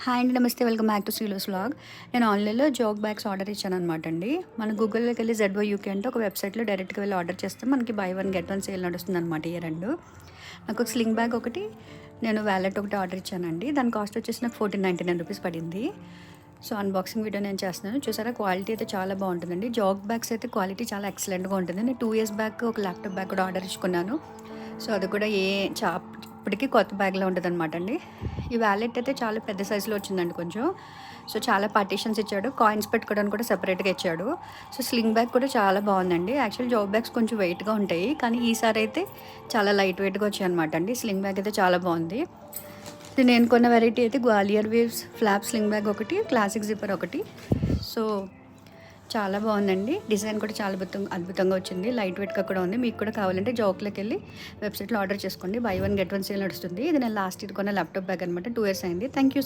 Hi అండి, నమస్తే. Welcome back to శ్రీలోస్ వ్లాగ్. నేను ఆన్లైన్లో జోక్ బ్యాగ్స్ ఆర్డర్ ఇచ్చాను అనమాట అండి. మన గూగుల్లోకి వెళ్ళి ZYUK అంటే ఒక వెబ్సైట్లో డైరెక్ట్గా వెళ్ళి ఆర్డర్ చేస్తే మనకి by one get one sale నడుస్తుంది అనమాట. ఇయర్ రెండు నాకు ఒక స్లింగ్ బ్యాగ్ ఒకటి, నేను వ్యాలెట్ ఒకటి ఆర్డర్ ఇచ్చానండి. దాని కాస్ట్ వచ్చేసి నాకు 1499 రూపీస్ పడింది. సో అన్బాక్సింగ్ వీడియో నేను చేస్తున్నాను. చూసారా, క్వాలిటీ అయితే చాలా బాగుంటుందండి. జోక్ బ్యాగ్స్ అయితే క్వాలిటీ చాలా ఎక్సలెంట్గా ఉంటుంది. నేను 2 years బ్యాక్ ఒక ల్యాప్టాప్ బ్యాగ్ కూడా ఆర్డర్ ఇచ్చుకున్నాను. సో అది కూడా ఇప్పటికీ కొత్త బ్యాగ్లో ఉంటుంది అనమాట అండి. ఈ వ్యాలెట్ అయితే చాలా పెద్ద సైజులో వచ్చిందండి కొంచెం. సో చాలా పార్టీషన్స్ ఇచ్చాడు, కాయిన్స్ పెట్టుకోవడానికి కూడా సెపరేట్గా ఇచ్చాడు. సో స్లింగ్ బ్యాగ్ కూడా చాలా బాగుందండి. యాక్చువల్ జోక్ బ్యాగ్స్ కొంచెం వెయిట్గా ఉంటాయి, కానీ ఈసారి అయితే చాలా లైట్ వెయిట్గా వచ్చాయి అనమాట అండి. స్లింగ్ బ్యాగ్ అయితే చాలా బాగుంది. ఇది నేను కొన్న వెరైటీ అయితే Gwalior waves flop sling bag ఒకటి, క్లాసిక్ జిప్పర్ ఒకటి. సో చాలా బాగుందండి. డిజైన్ కూడా చాలా అద్భుతంగా వచ్చింది. లైట్ వెయిట్గా కూడా ఉంది. మీకు కూడా కావాలంటే జోక్లోకి వెళ్ళి వెబ్సైట్లో ఆర్డర్ చేసుకోండి. By one get one sale నడుస్తుంది. ఇది నేను లాస్ట్ ఇయర్ కొన్న ల్యాప్టాప్ బ్యాగ్ అనమాట. 2 years అయింది. Thank you.